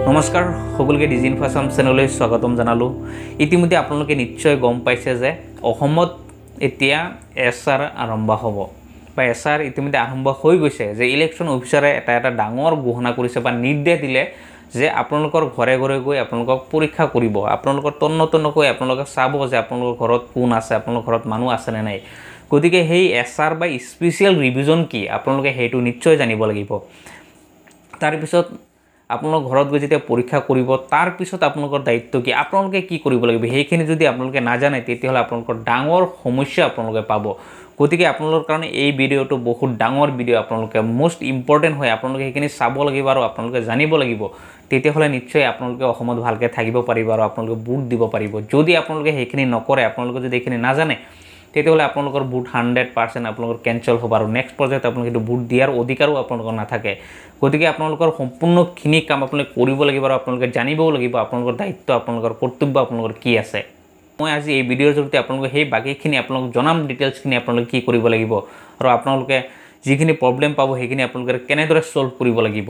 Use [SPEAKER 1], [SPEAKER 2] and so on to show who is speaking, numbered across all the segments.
[SPEAKER 1] নমস্কাৰ সকলোকে ডিজি ইনফৰমেশ্যন চেনেললৈ স্বাগতম জনালো। ইতিমধ্যে আপোনালোকে নিশ্চয় গম পাইছে যে অসমত এতিয়া এছআৰ আৰম্ভ হ'ব বা এছআৰ ইতিমধ্যে আৰম্ভ হৈ গৈছে যে ইলেকশ্যন অফিচাৰে এটা ডাঙৰ ঘোষণা কৰিছে বা নিৰ্দেশ দিলে যে আপোনালোকৰ ঘৰে ঘৰে গৈ আপোনালোকক পৰীক্ষা কৰিব, আপোনালোকৰ তন্নতন্নকৈ আপোনালোকে চাব যে আপোনালোকৰ ঘৰত কোন আছে, আপোনালোকৰ ঘৰত মানুহ আছে নে নাই। গতিকে সেই এছআৰ বা স্পেচিয়েল ৰিভিজন কি আপোনালোকে সেইটো নিশ্চয় জানিব লাগিব। তাৰপিছত আপোনালোকৰ ঘৰত গৈ যেতিয়া পৰীক্ষা কৰিব তাৰ পিছত আপোনালোকৰ দায়িত্ব কি, আপোনালোকে কি কৰিব লাগিব, সেইখিনি যদি আপোনালোকে নাজানে তেতিয়াহ'লে আপোনালোকৰ ডাঙৰ সমস্যা আপোনালোকে পাব। গতিকে আপোনালোকৰ কাৰণে এই ভিডিঅ'টো বহুত ডাঙৰ ভিডিঅ', আপোনালোকে মোষ্ট ইম্পৰ্টেণ্ট হয়, আপোনালোকে সেইখিনি চাব লাগিব আৰু আপোনালোকে জানিব লাগিব। তেতিয়াহ'লে নিশ্চয় আপোনালোকে অসমত ভালকৈ থাকিব পাৰিব আৰু আপোনালোকে ভোট দিব পাৰিব। যদি আপোনালোকে সেইখিনি নকৰে, আপোনালোকে যদি এইখিনি নাজানে তেতিয়াহ'লে আপোনালোকৰ ভোট 100% আপোনালোকৰ কেঞ্চেল হ'ব আৰু নেক্সট পৰ্যায়ত আপোনালোকে সেইটো ভোট দিয়াৰ অধিকাৰো আপোনালোকৰ নাথাকে। গতিকে আপোনালোকৰ সম্পূৰ্ণখিনি কাম আপোনালোকে কৰিব লাগিব আৰু আপোনালোকে জানিবও লাগিব আপোনালোকৰ দায়িত্ব, আপোনালোকৰ কৰ্তব্য আপোনালোকৰ কি আছে। মই আজি এই ভিডিঅ'ৰ জৰিয়তে আপোনালোকে সেই বাকীখিনি আপোনালোকক জনাম, ডিটেইলছখিনি আপোনালোকে কি কৰিব লাগিব আৰু আপোনালোকে যিখিনি প্ৰব্লেম পাব সেইখিনি আপোনালোকে কেনেদৰে ছল্ভ কৰিব লাগিব।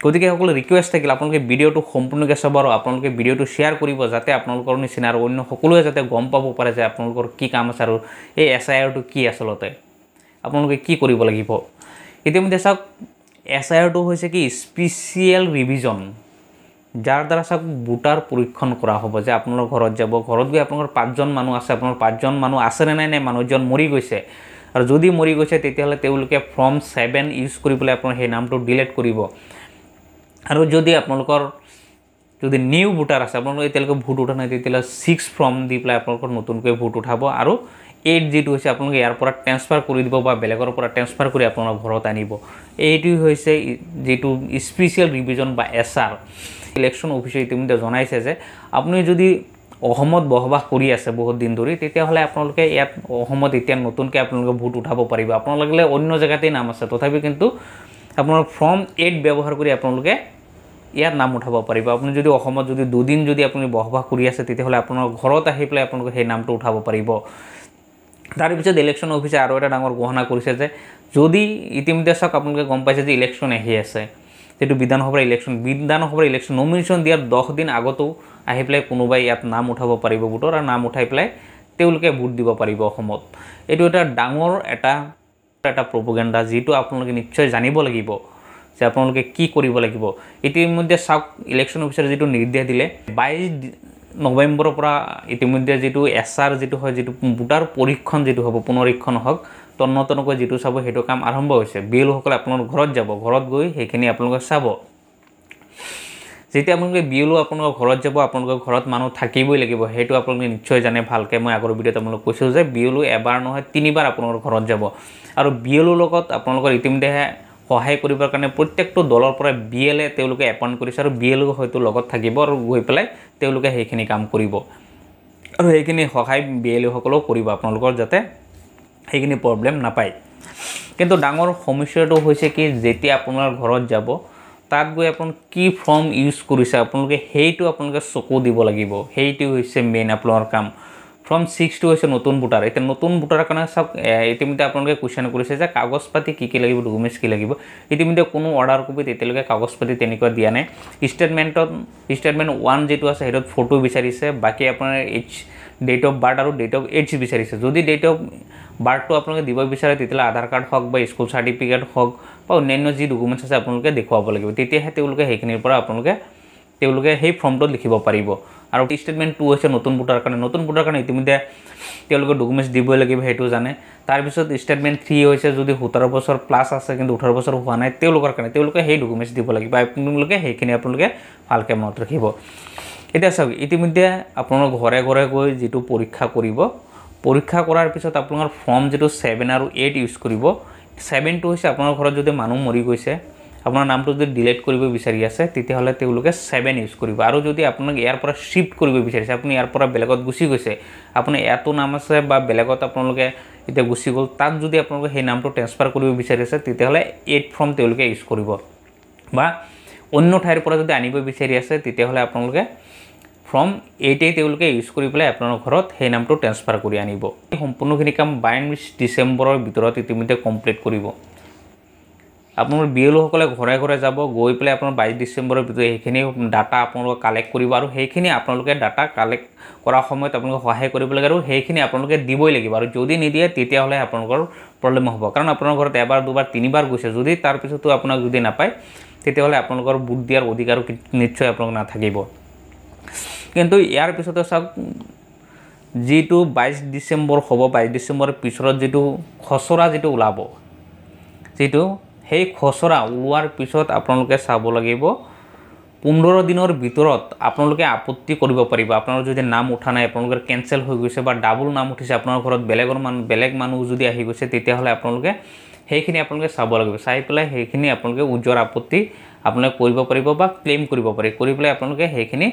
[SPEAKER 1] গতিকে সকলো ৰিকুৱেষ্ট থাকিল আপোনালোকে ভিডিঅ'টো সম্পূৰ্ণকৈ চাব আৰু আপোনালোকে ভিডিঅ'টো শ্বেয়াৰ কৰিব যাতে আপোনালোকৰ নিচিনা আৰু অন্য সকলোৱে যাতে গম পাব পাৰে যে আপোনালোকৰ কি কাম আছে আৰু এই এছআইআৰটো কি আচলতে আপোনালোকে কি কৰিব লাগিব। ইতিমধ্যে চাওক, এছআইআৰটো হৈছে কি স্পেচিয়েল ৰিভিজন, যাৰ দ্বাৰা চাওক ভোটাৰ পৰীক্ষণ কৰা হ'ব যে আপোনালোকৰ ঘৰত যাব, ঘৰত গৈ আপোনালোকৰ 5জন মানুহ আছে, আপোনালোকৰ 5জন মানুহ আছেনে নাই, নে মানুহজন মৰি গৈছে, আৰু যদি মৰি গৈছে তেতিয়াহ'লে তেওঁলোকে ফৰ্ম 7 ইউজ কৰি পেলাই আপোনাৰ সেই নামটো ডিলিট কৰিব। আৰু যদি আপোনালোকৰ নিউ ভোটাৰ আছে, আপোনালোকে এতিয়ালৈকে ভোট উঠা নাই, তেতিয়াহ'লে 6 ফৰ্ম দি পেলাই আপোনালোকৰ নতুনকৈ ভোট উঠাব আৰু 8 যিটো হৈছে আপোনালোকে ইয়াৰ পৰা ট্ৰেন্সফাৰ কৰি দিব বা বেলেগৰ পৰা ট্ৰেন্সফাৰ কৰি আপোনালোকৰ ঘৰত আনিব। এইটোৱে হৈছে যিটো স্পেচিয়েল ৰিভিজন বা এছআৰ। ইলেকশ্যন অফিচে ইতিমধ্যে জনাইছে যে আপুনি যদি অসমত বসবাস কৰি আছে বহুত দিন ধৰি, তেতিয়াহ'লে আপোনালোকে ইয়াত অসমত এতিয়া নতুনকৈ আপোনালোকে ভোট উঠাব পাৰিব। আপোনালোকে অন্য জেগাতেই নাম আছে, তথাপি কিন্তু আপোনাৰ ফৰ্ম 8 ব্যৱহাৰ কৰি আপোনালোকে ইয়াত নাম উঠাব পাৰিব। আপুনি যদি অসমত যদি 2 দিন যদি আপুনি বসবাস কৰি আছে তেতিয়াহ'লে আপোনাৰ ঘৰত আহি পেলাই আপোনালোকে সেই নামটো উঠাব পাৰিব। তাৰপিছত ইলেকশ্যন অফিচে আৰু এটা ডাঙৰ ঘোষণা কৰিছে যে যদি ইতিমধ্যে চাওক আপোনালোকে গম পাইছে যে ইলেকশ্যন আহি আছে, যিটো বিধানসভাৰ ইলেকশ্যন নমিনেশ্যন দিয়াৰ 10 দিন আগতো আহি পেলাই কোনোবাই ইয়াত নাম উঠাব পাৰিব ভোটৰ, আৰু নাম উঠাই পেলাই তেওঁলোকে ভোট দিব পাৰিব অসমত। এইটো এটা ডাঙৰ এটা প্ৰপোগেণ্ডা, যিটো আপোনালোকে নিশ্চয় জানিব লাগিব যে আপোনালোকে কি কৰিব লাগিব। ইতিমধ্যে চাওক, ইলেকশ্যন অফিচাৰে যিটো নিৰ্দেশ দিলে 22 নৱেম্বৰৰ পৰা ইতিমধ্যে যিটো এছআৰ যিটো হয়, যিটো ভোটাৰ পৰীক্ষণ যিটো হ'ব, পুনৰীক্ষণ হওক, তন্নতন্নকৈ যিটো চাব সেইটো কাম আৰম্ভ হৈছে। বিএলঅ'সকলে আপোনালোকৰ ঘৰত যাব, ঘৰত গৈ সেইখিনি আপোনালোকে চাব। যেতিয়া আপোনালোকে বিএলঅ' আপোনালোকৰ ঘৰত যাব, আপোনালোকৰ ঘৰত মানুহ থাকিবই লাগিব, সেইটো আপোনালোকে নিশ্চয় জানে ভালকৈ। মই আগৰ ভিডিঅ'ত আপোনালোকক কৈছোঁ যে বিএলঅ' এবাৰ নহয় 3 বাৰ আপোনালোকৰ ঘৰত যাব, আৰু বিএলঅ'ৰ লগত আপোনালোকৰ ইতিমধ্যে সহায় কৰিবৰ কাৰণে প্ৰত্যেকটো দলৰ পৰা বিএলএ তেওঁলোকে এপইণ্ট কৰিছে, আৰু বিএলঅ' হয়তো লগত থাকিব আৰু গৈ পেলাই তেওঁলোকে সেইখিনি কাম কৰিব, আৰু সেইখিনি সহায় বিএলঅ'সকলেও কৰিব আপোনালোকৰ, যাতে সেইখিনি প্ৰব্লেম নাপায়। কিন্তু ডাঙৰ সমস্যাটো হৈছে কি, যেতিয়া আপোনাৰ ঘৰত যাব তাত গৈ আপুনি কি ফৰ্ম ইউজ কৰিছে আপোনালোকে সেইটো আপোনালোকে চকু দিব লাগিব। সেইটো হৈছে মেইন আপোনালোকৰ কাম। ফৰ্ম 6টো হৈছে নতুন ভোটাৰ। এতিয়া নতুন ভোটাৰৰ কাৰণে চাওক, ইতিমধ্যে আপোনালোকে কুৱেশ্যন কৰিছে যে কাগজ পাতি কি লাগিব, ডকুমেণ্টছ কি লাগিব। ইতিমধ্যে কোনো অৰ্ডাৰ কপিত এতিয়ালৈকে কাগজ পাতি তেনেকুৱা দিয়া নাই। ষ্টেটমেণ্ট 1 যিটো আছে সেইটোত ফটো বিচাৰিছে, বাকী আপোনাৰ ডেট অফ বাৰ্থ আৰু ডেট অফ এজ বিচাৰিছে। যদি ডেট অফ বাৰ্থটো আপোনালোকে দিব বিচাৰে তেতিয়াহ'লে আধাৰ কাৰ্ড হওক বা স্কুল চাৰ্টিফিকেট হওক বা অন্যান্য যি ডকুমেণ্টছ আছে আপোনালোকে দেখুৱাব লাগিব, তেতিয়াহে তেওঁলোকে সেইখিনিৰ পৰা তেওঁলোকে সেই ফৰ্মটোত লিখিব পাৰিব। আৰু ষ্টেটমেণ্ট 2 হৈছে নতুন ভোটাৰৰ কাৰণে ইতিমধ্যে তেওঁলোকে ডকুমেণ্টছ দিবই লাগিব, সেইটো জানে। তাৰপিছত ষ্টেটমেণ্ট 3 হৈছে যদি 17 বছৰ প্লাছ আছে কিন্তু 18 বছৰ হোৱা নাই তেওঁলোকৰ কাৰণে, তেওঁলোকে সেই ডকুমেণ্টছ দিব লাগিব। সেইখিনি আপোনালোকে ভালকৈ মনত ৰাখিব। এতিয়া চাওক, ইতিমধ্যে আপোনালোকৰ ঘৰে ঘৰে গৈ যিটো পৰীক্ষা কৰিব, পৰীক্ষা কৰাৰ পিছত আপোনাৰ ফৰ্ম যিটো 7 আৰু 8 ইউজ কৰিব। 7টো হৈছে আপোনাৰ ঘৰত যদি মানুহ মৰি গৈছে, আপোনাৰ নামটো যদি ডিলিট কৰিব বিচাৰি আছে তেতিয়াহ'লে তেওঁলোকে 7 ইউজ কৰিব। আৰু যদি আপোনাক ইয়াৰ পৰা শ্বিফ্ট কৰিব বিচাৰিছে, আপুনি ইয়াৰ পৰা বেলেগত গুচি গৈছে, আপোনাৰ ইয়াতো নাম আছে বা বেলেগত আপোনালোকে এতিয়া গুচি গ'ল, তাত যদি আপোনালোকে সেই নামটো ট্ৰেন্সফাৰ কৰিব বিচাৰিছে তেতিয়াহ'লে 8 ফৰ্ম তেওঁলোকে ইউজ কৰিব। বা অন্য ঠাইৰ পৰা যদি আনিব বিচাৰি আছে তেতিয়াহ'লে আপোনালোকে ফৰ্ম 8 তেওঁলোকে ইউজ কৰি পেলাই আপোনাৰ ঘৰত সেই নামটো ট্ৰেন্সফাৰ কৰি আনিব। সম্পূৰ্ণখিনি কাম 22 ডিচেম্বৰৰ ভিতৰত ইতিমধ্যে কমপ্লিট কৰিব। আপোনালোকৰ বিএলঅ'সকলে ঘৰে ঘৰে যাব, গৈ পেলাই আপোনাৰ 22 ডিচেম্বৰৰ ভিতৰত সেইখিনি ডাটা আপোনালোকে কালেক্ট কৰিব আৰু সেইখিনি আপোনালোকে ডাটা কালেক্ট কৰাৰ সময়ত আপোনালোকে সহায় কৰিব লাগে আৰু সেইখিনি আপোনালোকে দিবই লাগিব। আৰু যদি নিদিয়ে তেতিয়াহ'লে আপোনালোকৰ প্ৰব্লেম হ'ব, কাৰণ আপোনাৰ ঘৰত এবাৰ দুবাৰ তিনিবাৰ গৈছে, যদি তাৰপিছতো আপোনাক যদি নাপায় তেতিয়াহ'লে আপোনালোকৰ ভোট দিয়াৰ অধিকাৰ নিশ্চয় আপোনালোকৰ নাথাকিব। কিন্তু ইয়াৰ পিছতে চাওক, যিটো 22 ডিচেম্বৰ হ'ব, 22 ডিচেম্বৰৰ পিছত যিটো খচৰা যিটো ওলাব, সেই খচৰা ওলোৱাৰ পিছত আপোনালোকে চাব লাগিব 15 দিনৰ ভিতৰত আপোনালোকে আপত্তি কৰিব পাৰিব। আপোনাৰ যদি নাম উঠা নাই, আপোনালোকৰ কেঞ্চেল হৈ গৈছে বা ডাবল নাম উঠিছে, আপোনাৰ ঘৰত বেলেগ মানুহ যদি আহি গৈছে, তেতিয়াহ'লে আপোনালোকে সেইখিনি আপোনালোকে চাব লাগিব। চাই পেলাই সেইখিনি আপোনালোকে উজ্জ্বল আপত্তি আপোনালোকে কৰিব পাৰিব বা ক্লেইম কৰিব পাৰি, কৰি পেলাই আপোনালোকে সেইখিনি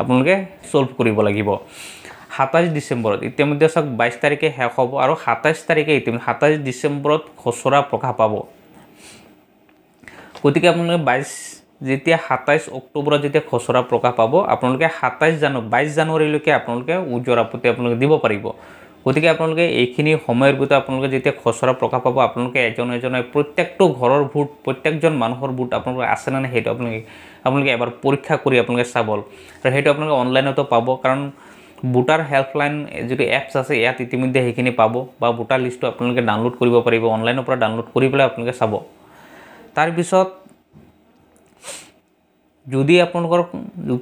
[SPEAKER 1] আপোনালোকে ছল্ভ কৰিব লাগিব। 27 ডিচেম্বৰত ইতিমধ্যে চাওক 22 তাৰিখে শেষ হ'ব আৰু 27 তাৰিখে 27 ডিচেম্বৰত খচৰা প্ৰকাশ পাব। গতিকে আপোনালোকে 27 অক্টোবৰত যেতিয়া খচৰা প্ৰকাশ পাব, আপোনালোকে 22 জানুৱাৰীলৈকে আপোনালোকে উজ্জ্বল আপত্তি আপোনালোকে দিব পাৰিব। গতিকে আপোনালোকে এইখিনি সময়ৰ ভিতৰত আপোনালোকে যেতিয়া খচৰা প্ৰকাশ পাব, আপোনালোকে এজনে প্ৰত্যেকটো ঘৰৰ ভোট, প্ৰত্যেকজন মানুহৰ ভোট আপোনালোকৰ আছে নে নাই সেইটো আপোনালোকে এবাৰ পৰীক্ষা কৰি আপোনালোকে চাব। আৰু সেইটো আপোনালোকে অনলাইনতো পাব, কাৰণ ভোটাৰ হেল্পলাইন যিটো এপছ আছে ইয়াত ইতিমধ্যে সেইখিনি পাব, বা ভোটাৰ লিষ্টটো আপোনালোকে ডাউনলোড কৰিব পাৰিব, অনলাইনৰ পৰা ডাউনলোড কৰি পেলাই আপোনালোকে চাব। তাৰপিছত যদি আপোনালোকৰ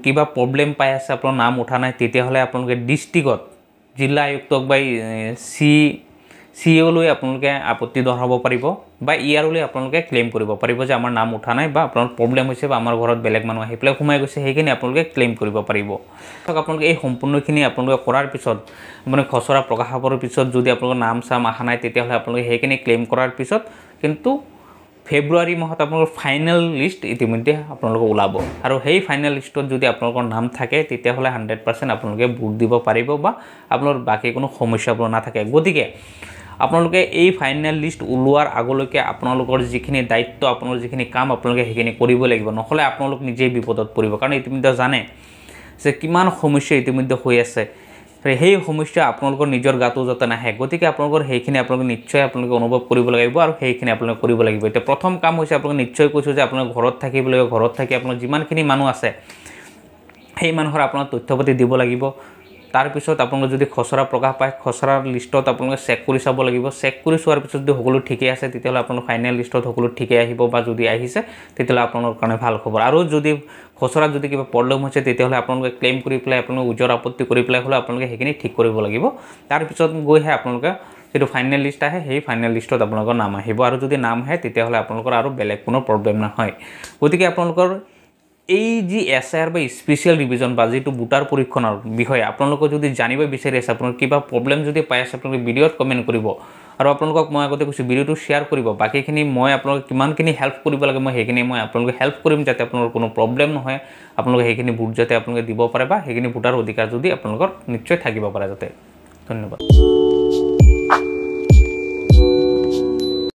[SPEAKER 1] কিবা প্ৰব্লেম পাই আছে, আপোনাৰ নাম উঠা নাই, তেতিয়াহ'লে আপোনালোকে ডিষ্ট্ৰিক্টত জিলা আয়ুক্তক বা CEO-লৈ আপোনালোকে আপত্তি দৰ্শাব পাৰিব, বা ER-লৈ আপোনালোকে ক্লেইম কৰিব পাৰিব যে আমাৰ নাম উঠা নাই বা আপোনাৰ প্ৰব্লেম হৈছে বা আমাৰ ঘৰত বেলেগ মানুহ আহি পেলাই সোমাই গৈছে, সেইখিনি আপোনালোকে ক্লেইম কৰিব পাৰিব। আপোনালোকে এই সম্পূৰ্ণখিনি আপোনালোকে কৰাৰ পিছত, মানে খচৰা প্ৰকাশ হোৱাৰ পিছত যদি আপোনালোকৰ নাম চাম অহা নাই, তেতিয়াহ'লে আপোনালোকে সেইখিনি ক্লেইম কৰাৰ পিছত কিন্তু ফেব্ৰুৱাৰী মাহত আপোনালোকৰ ফাইনেল লিষ্ট ইতিমধ্যে আপোনালোকে ওলাব। আৰু সেই ফাইনেল লিষ্টত যদি আপোনালোকৰ নাম থাকে, তেতিয়াহ'লে 100% আপোনালোকে ভোট দিব পাৰিব বা আপোনালোকৰ বাকী কোনো সমস্যা নাথাকে। গতিকে আপোনালোকে এই ফাইনেল লিষ্ট ওলোৱাৰ আগলৈকে আপোনালোকৰ যিখিনি দায়িত্ব, আপোনালোকৰ যিখিনি কাম আপোনালোকে সেইখিনি কৰিব লাগিব, নহ'লে আপোনালোক নিজেই বিপদত পৰিব। কাৰণ ইতিমধ্যে জানে যে কিমান সমস্যা ইতিমধ্যে হৈ আছে, সেই সমস্যা আপোনালোকৰ নিজৰ গাতো যাতে নাহে। গতিকে আপোনালোকৰ সেইখিনি আপোনালোকে নিশ্চয় আপোনালোকে অনুভৱ কৰিব লাগিব আৰু সেইখিনি আপোনালোকে কৰিব লাগিব। এতিয়া প্ৰথম কাম হৈছে, আপোনালোকে নিশ্চয় কৈছোঁ যে আপোনালোকে ঘৰত থাকিব লাগিব, ঘৰত থাকি আপোনাৰ যিমানখিনি মানুহ আছে সেই মানুহৰ আপোনাৰ তথ্য পাতি দিব লাগিব। তাৰপিছত আপোনালোকে যদি খচৰা প্ৰকাশ পায়, খচৰাৰ লিষ্টত আপোনালোকে চেক কৰি চাব লাগিব। চেক কৰি চোৱাৰ পিছত যদি সকলো ঠিকেই আছে, তেতিয়াহ'লে আপোনালোক ফাইনেল লিষ্টত সকলো ঠিকেই আহিব, বা যদি আহিছে তেতিয়াহ'লে আপোনালোকৰ কাৰণে ভাল খবৰ। আৰু যদি খচৰাত যদি কিবা প্ৰব্লেম হৈছে, তেতিয়াহ'লে আপোনালোকে ক্লেইম কৰি পেলাই, আপোনালোকে উজ্জ্বল আপত্তি কৰি পেলাই হ'লেও আপোনালোকে সেইখিনি ঠিক কৰিব লাগিব। তাৰপিছত গৈহে আপোনালোকে যিটো ফাইনেল লিষ্ট আহে, সেই ফাইনেল লিষ্টত আপোনালোকৰ নাম আহিব। আৰু যদি নাম আহে তেতিয়াহ'লে আপোনালোকৰ আৰু বেলেগ কোনো প্ৰব্লেম নহয়। গতিকে আপোনালোকৰ এই যি SIR বা স্পেচিয়েল ৰিভিজন বা যিটো ভোটাৰ পৰীক্ষণৰ বিষয়ে আপোনালোকে যদি জানিব বিচাৰি আছে, আপোনালোকৰ কিবা প্ৰব্লেম যদি পাই আছে, আপোনালোকে ভিডিঅ'ত কমেণ্ট কৰিব। আৰু আপোনালোকক মই আগতে কৈছোঁ ভিডিঅ'টো শ্বেয়াৰ কৰিব। বাকীখিনি মই আপোনালোকক কিমানখিনি হেল্প কৰিব লাগে, মই সেইখিনি আপোনালোকে হেল্প কৰিম, যাতে আপোনালোকৰ কোনো প্ৰব্লেম নহয়, আপোনালোকে সেইখিনি ভোট যাতে আপোনালোকে দিব পাৰে, বা সেইখিনি ভোটাৰ অধিকাৰ যদি আপোনালোকৰ নিশ্চয় থাকিব পাৰে যাতে। ধন্যবাদ।